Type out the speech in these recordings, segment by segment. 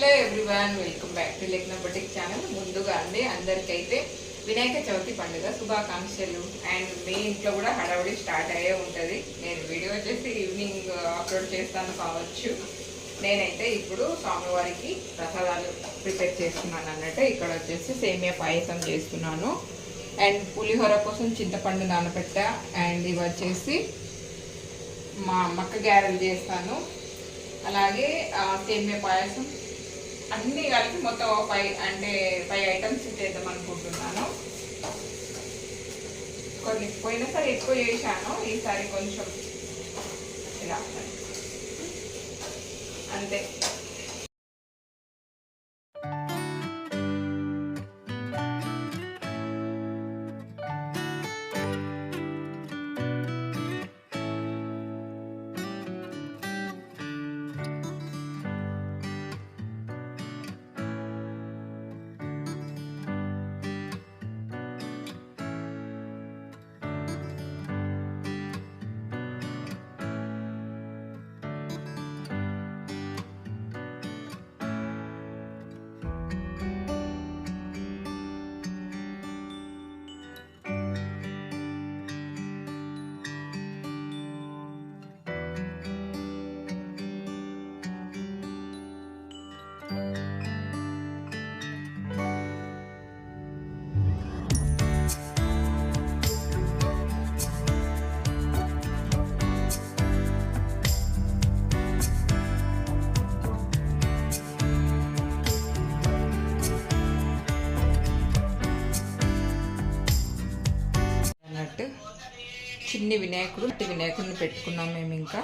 Hello everyone, welcome back to Lekna boutique channel. ముందుగా అండి అందరికైతే వినాయక చవితి పండుగ శుభాకాంక్షలు. అండ్ మీ ఇంట్లో కూడా హడావుడి స్టార్ట్ అయ్యే ఉంటుంది. నేను వీడియో వచ్చేసి ఈవినింగ్ అప్లోడ్ చేస్తాను కావచ్చు. నేనైతే ఇప్పుడు స్వామివారికి ప్రసాదాలు ప్రిపేర్ చేస్తున్నాను అన్నట్టు. ఇక్కడ వచ్చేసి సేమియా పాయసం చేస్తున్నాను. అండ్ పులిహోర కోసం చింతపండు నానబెట్టా. అండ్ ఇవి వచ్చేసి మా మక్క గారెలు చేస్తాను. అలాగే సేమియా పాయసం అన్నీ కలిపి మొత్తం 5 ఐటమ్స్ చేద్దాం అనుకుంటున్నాను. కొన్ని పోయినసారి ఎక్కువ చేశాను, ఈసారి కొంచెం ఇలా అంతే. చిన్ని వినాయకుడిని పెట్టుకున్నాం మేము. ఇంకా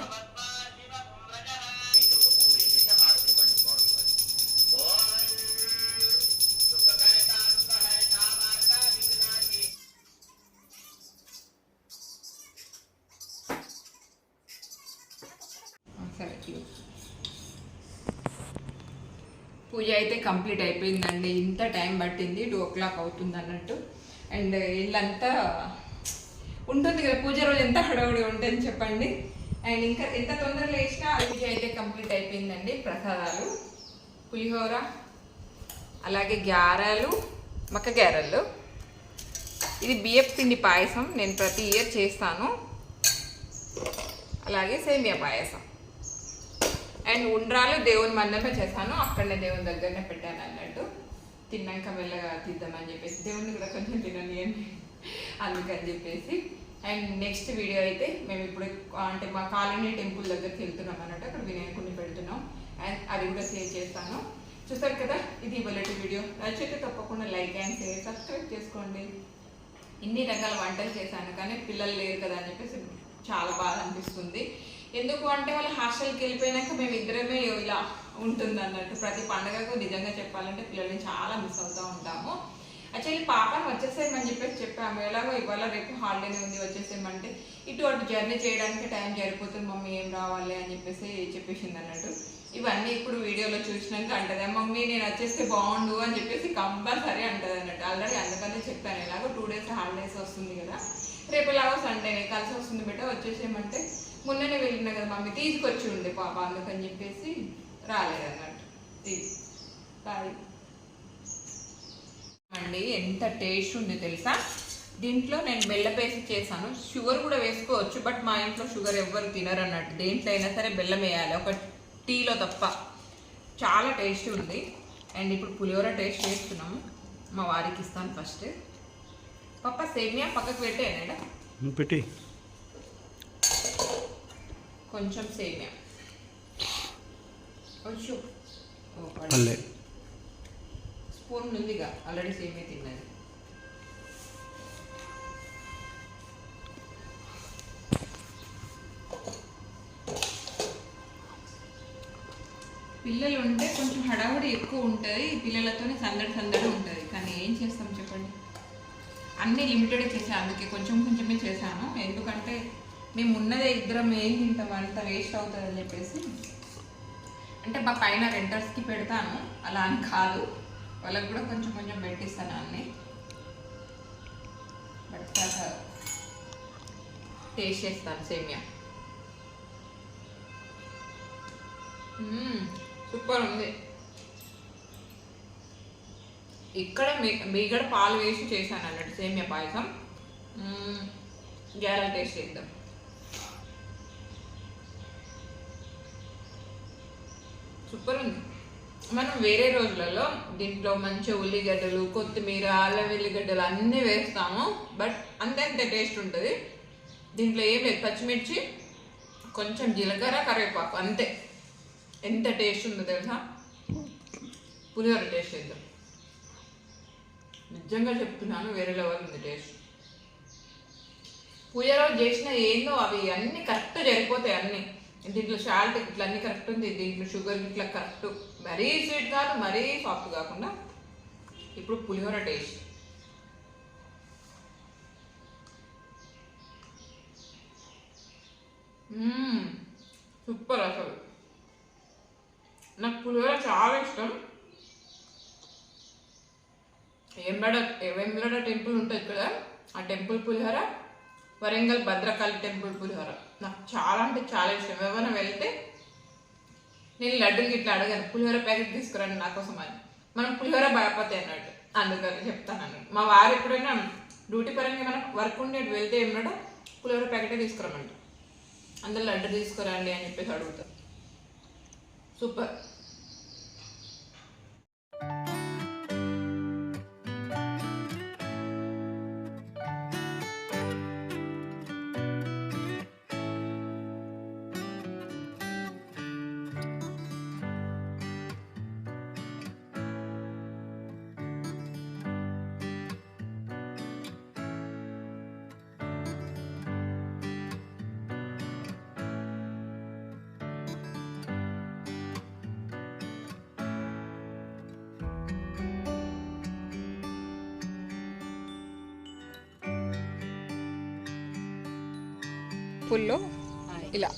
సరే, పూజ అయితే కంప్లీట్ అయిపోయిందండి. ఇంత టైం పట్టింది, 2 o'clock అవుతుంది అన్నట్టు. అండ్ ఇల్లంతా ఉంటుంది కదా, పూజ రోజు ఎంత హడావుడి ఉంటుంది చెప్పండి. అండ్ ఇంకా ఎంత తొందరగా లేచినా పూజ అయితే కంప్లీట్ అయిపోయిందండి. ప్రసాదాలు పులిహోర, అలాగే గ్యారెలు, మక్క గ్యారెలు, ఇది బియ్యపు పిండి పాయసం, నేను ప్రతి ఇయర్ చేస్తాను. అలాగే సేమియా పాయసం అండ్ ఉండ్రాలు దేవుని మందమే చేశాను, అక్కడనే దేవుని దగ్గరనే పెట్టాను అన్నట్టు. తిన్నాక మెల్లగా తీద్దామని చెప్పేసి, దేవుని కూడా కొంచెం తినండి అని అందుకని చెప్పేసి. అండ్ నెక్స్ట్ వీడియో అయితే మేము ఇప్పుడు అంటే మా కాలనీ టెంపుల్ దగ్గరికి వెళ్తున్నాం అన్నట్టు. అక్కడ వినాయకుడిని పెడుతున్నాం. అండ్ అది కూడా షేర్ చేస్తాను. చూస్తారు కదా, ఇది ఇవాళటి వీడియో. నచ్చితే తప్పకుండా లైక్ అండ్ షేర్, సబ్స్క్రైబ్ చేసుకోండి. ఇన్ని రకాల వంటలు చేశాను, కానీ పిల్లలు లేరు కదా అని చెప్పేసి చాలా బాధ అనిపిస్తుంది. ఎందుకు అంటే వాళ్ళు హాస్టల్కి వెళ్ళిపోయినాక మేము ఇద్దరమే ఇలా ఉంటుంది అన్నట్టు. ప్రతి పండుగకు నిజంగా చెప్పాలంటే పిల్లల్ని చాలా మిస్ అవుతూ ఉంటాము. యాక్చువల్లీ పాపని వచ్చేసేయమని చెప్పేసి చెప్పాము. ఎలాగో ఇవాళ రేపు హాలిడేనే ఉంది, వచ్చేసేయమంటే ఇటు అటు జర్నీ చేయడానికి టైం సరిపోతుంది మమ్మీ, ఏం రావాలి అని చెప్పేసింది అన్నట్టు. ఇవన్నీ ఇప్పుడు వీడియోలో చూసినాక అంటది, మమ్మీ నేను వచ్చేస్తే బాగుండు అని చెప్పేసి కంపల్సరీ అంటది అన్నట్టు. ఆల్రెడీ అందుకనే చెప్పాను, ఎలాగో 2 days హాలిడేస్ వస్తుంది కదా, రేపు ఎలాగో సండేనే కలిసి వస్తుంది బిడ్డ, వచ్చేసేయమంటే మొన్ననే వెళ్ళినా కదా మమ్మీ, తీసుకొచ్చి ఉండే పాప, అందుకని చెప్పేసి రాలేదు అన్నట్టు. బాయ్ అండి. ఎంత టేస్ట్ ఉంది తెలుసా. దీంట్లో నేను బెల్లం వేసి చేశాను, షుగర్ కూడా వేసుకోవచ్చు, బట్ మా ఇంట్లో షుగర్ ఎవ్వరు తినరు అన్నట్టు. దేంట్లో అయినా సరే బెల్లం వేయాలి, ఒక టీలో తప్ప. చాలా టేస్ట్ ఉంది. అండ్ ఇప్పుడు పులిహోర టేస్ట్ చేస్తున్నాము, మా వారికి ఇస్తాను ఫస్ట్. పప్ప సేమియా పక్కకు పెట్టేనా పెట్టి, కొంచెం సేమియా కొంచెం స్పూన్ ఉందిగా, ఆల్రెడీ సేమియా తిన్నది. పిల్లలు ఉంటే కొంచెం హడావుడి ఎక్కువ ఉంటుంది, పిల్లలతోనే సందడి ఉంటుంది. కానీ ఏం చేస్తాం చెప్పండి, అన్నీ లిమిటెడ్ చేసాను, అందుకే కొంచెమే చేశాను. ఎందుకంటే మేము ఉన్నదే ఇద్దరం, ఏం తింటాం, అంత వేస్ట్ అవుతుందని చెప్పేసి. అంటే మా పైన రెంటర్స్కి పెడతాను, అలా అని కాదు, వాళ్ళకి కూడా కొంచెం పెట్టిస్తాను అన్నీ. బట్ టేస్ట్ చేస్తాను సేమియా. సూపర్ ఉంది. ఇక్కడ మీగడ పాలు వేసి చేశాను అన్నట్టు సేమియా పాయసం. గ్యారెల్ టేస్ట్ చేద్దాం. సూపర్ ఉంది. మనం వేరే రోజులలో దీంట్లో మంచి ఉల్లిగడ్డలు, కొత్తిమీర, అల్లం వెల్లిగడ్డలు అన్నీ వేస్తాము. బట్ అంతే టేస్ట్ ఉంటుంది. దీంట్లో ఏం లేదు, పచ్చిమిర్చి, కొంచెం జీలకర్ర, కరివేపాకు, అంతే. ఎంత టేస్ట్ ఉందో తెలుసా. పులిహోర టేస్ట్ చేద్దాం. నిజంగా చెప్తున్నాను, వేరే లెవెల్ ఉంది టేస్ట్. పులిహోర చేసిన ఏందో అవి అన్నీ కరెక్ట్ జరిగిపోతాయి. అన్నీ దీంట్లో సాల్ట్ ఇట్లా అన్నీ కరెక్ట్ ఉంది. దీంట్లో షుగర్ ఇట్లా కరెక్ట్, మరీ స్వీట్ కాదు, మరీ సాఫ్ట్ కాకుండా. ఇప్పుడు పులిహోర టేస్ట్. సూపర్ అసలు. నాకు పులిహోర చాలా ఇష్టం. వేములవాడ టెంపుల్ ఉంటుంది కదా, ఆ టెంపుల్ పులిహోర, వరంగల్ భద్రకాళి టెంపుల్ పులిహోర నాకు చాలా అంటే చాలా ఇష్టం. ఎవరైనా వెళ్తే నేను లడ్డూలకి ఇట్లా అడగాను, పులిహోర ప్యాకెట్ తీసుకురండి నా కోసం అని. మనం పులిహోర భయపడతాయి అన్నట్టు, అందుకని చెప్తాను అన్నట్టు. మా వారు ఎప్పుడైనా డ్యూటీ పరంగా మనం వర్క్ ఉండేది వెళ్తే ఏమన్నాడో పులిహోర ప్యాకెటే తీసుకురమంట, అందులో లడ్డు తీసుకురండి అని చెప్పేసి అడుగుతారు. సూపర్. టెంపుల్లో ఇలా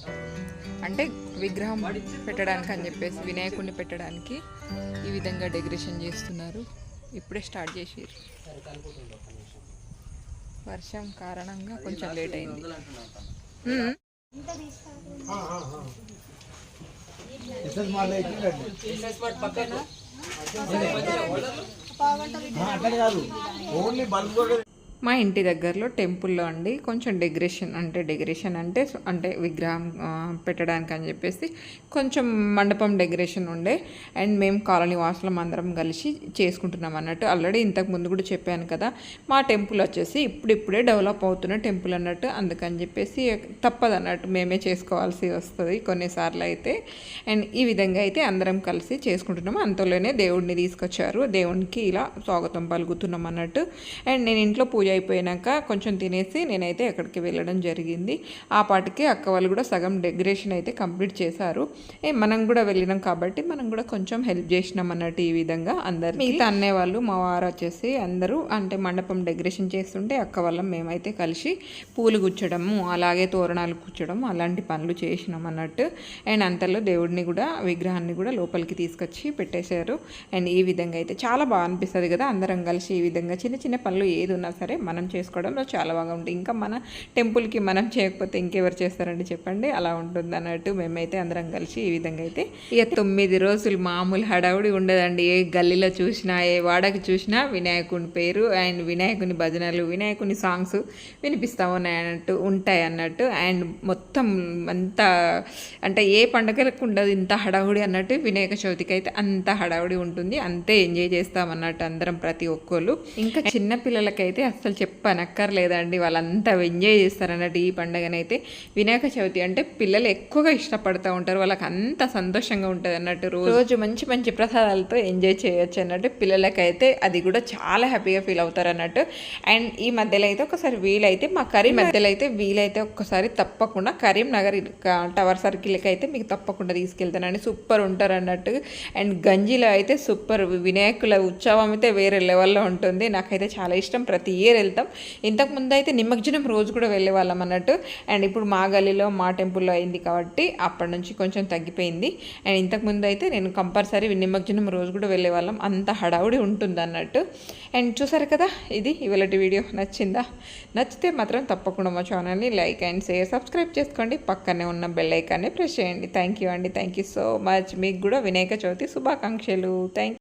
అంటే విగ్రహం పెట్టడానికి అని చెప్పేసి, వినాయకుడిని పెట్టడానికి ఈ విధంగా డెకరేషన్ చేస్తున్నారు. ఇప్పుడే స్టార్ట్ చేసారు. వర్షం కారణంగా కొంచెం లేట్ అయింది. మా ఇంటి దగ్గరలో టెంపుల్లో అండి కొంచెం డెకరేషన్ అంటే విగ్రహం పెట్టడానికి అని చెప్పేసి కొంచెం మండపం డెకరేషన్ ఉండే. అండ్ మేము కాలనీ వాసులం అందరం కలిసి చేసుకుంటున్నాం అన్నట్టు. ఆల్రెడీ ఇంతకు ముందు కూడా చెప్పాను కదా, మా టెంపుల్ వచ్చేసి ఇప్పుడిప్పుడే డెవలప్ అవుతున్న టెంపుల్ అన్నట్టు. అందుకని చెప్పేసి తప్పదు అన్నట్టు, మేమే చేసుకోవాల్సి వస్తుంది కొన్నిసార్లు అయితే. అండ్ ఈ విధంగా అయితే అందరం కలిసి చేసుకుంటున్నాము. అంతలోనే దేవుడిని తీసుకొచ్చారు, దేవునికి ఇలా స్వాగతం పలుకుతున్నాం అన్నట్టు. అండ్ నేను ఇంట్లో పూజ అయిపోయాక కొంచెం తినేసి నేనైతే ఎక్కడికి వెళ్ళడం జరిగింది. ఆ పాటికి అక్క వాళ్ళు కూడా సగం డెకరేషన్ అయితే కంప్లీట్ చేశారు. మనం కూడా వెళ్ళినాం కాబట్టి మనం కూడా కొంచెం హెల్ప్ చేసినాం అన్నట్టు. ఈ విధంగా అందరు మిగతా అనేవాళ్ళు, మా వారు వచ్చేసి అందరూ అంటే మండపం డెకరేషన్ చేస్తుంటే అక్క వాళ్ళం మేమైతే కలిసి పూలు గుచ్చడము, అలాగే తోరణాలు కూర్చడం, అలాంటి పనులు చేసినాం అన్నట్టు. అండ్ అంతలో దేవుడిని కూడా, విగ్రహాన్ని కూడా లోపలికి తీసుకొచ్చి పెట్టేశారు. అండ్ ఈ విధంగా అయితే చాలా బాగా అనిపిస్తుంది కదా, అందరం కలిసి ఈ విధంగా చిన్న చిన్న పనులు ఏది ఉన్నా సరే మనం చేసుకోవడంలో చాలా బాగా ఉంటుంది. ఇంకా మన టెంపుల్కి మనం చేయకపోతే ఇంకెవరు చేస్తారండి చెప్పండి, అలా ఉంటుంది అన్నట్టు. మేమైతే అందరం కలిసి ఈ విధంగా అయితే ఇక 9 రోజులు మామూలు హడావుడి ఉండదండి. ఏ గల్లీలో చూసినా, ఏ వాడకి చూసినా వినాయకుని పేరు అండ్ వినాయకుని భజనలు, వినాయకుని సాంగ్స్ వినిపిస్తూ ఉంటాయి అన్నట్టు. అండ్ మొత్తం అంతా అంటే ఏ పండుగలకు ఉండదు ఇంత హడావుడి అన్నట్టు, వినాయక చవితికి అయితే అంత హడావుడి ఉంటుంది. అంతే ఎంజాయ్ చేస్తామన్నట్టు అందరం, ప్రతి ఒక్కళ్ళు. ఇంకా చిన్న పిల్లలకైతే అసలు చెప్పనక్కర్లేదండి, వాళ్ళంతా ఎంజాయ్ చేస్తారన్నట్టు ఈ పండుగనైతే. వినాయక చవితి అంటే పిల్లలు ఎక్కువగా ఇష్టపడుతూ ఉంటారు, వాళ్ళకి అంత సంతోషంగా ఉంటుంది అన్నట్టు. రోజు మంచి మంచి ప్రసాదాలతో ఎంజాయ్ చేయొచ్చు అన్నట్టు. పిల్లలకైతే అది కూడా చాలా హ్యాపీగా ఫీల్ అవుతారు అన్నట్టు. అండ్ ఈ మధ్యలో అయితే ఒకసారి వీలైతే మా మధ్యలో అయితే వీలైతే ఒక్కసారి తప్పకుండా కరీంనగర్ టవర్ సర్కిల్కి అయితే మీకు తప్పకుండా తీసుకెళ్తానండి. సూపర్ ఉంటారు అన్నట్టు. అండ్ గంజిలో అయితే సూపర్, వినాయకుల ఉత్సవం అయితే వేరే లెవెల్లో ఉంటుంది. నాకైతే చాలా ఇష్టం, ప్రతి ఇయర్ వెళ్తాం. ఇంతకుముందు అయితే నిమజ్జనం రోజు కూడా వెళ్ళే వాళ్ళం అన్నట్టు. అండ్ ఇప్పుడు మా గల్లీలో మా టెంపుల్లో అయింది కాబట్టి అప్పటి నుంచి కొంచెం తగ్గిపోయింది. అండ్ ఇంతకుముందు అయితే నేను కంపల్సరీ నిమజ్జనం రోజు కూడా వెళ్ళే వాళ్ళం, అంత హడావుడి ఉంటుంది అన్నట్టు. అండ్ చూసారు కదా, ఇది ఇవాళ వీడియో. నచ్చితే మాత్రం తప్పకుండా మా ఛానల్ని లైక్ అండ్ షేర్, సబ్స్క్రైబ్ చేసుకోండి. పక్కనే ఉన్న బెల్ ఐకాన్ని ప్రెస్ చేయండి. థ్యాంక్ యూ అండి, థ్యాంక్ యూ సో మచ్. మీకు కూడా వినాయక చవితి శుభాకాంక్షలు. థ్యాంక్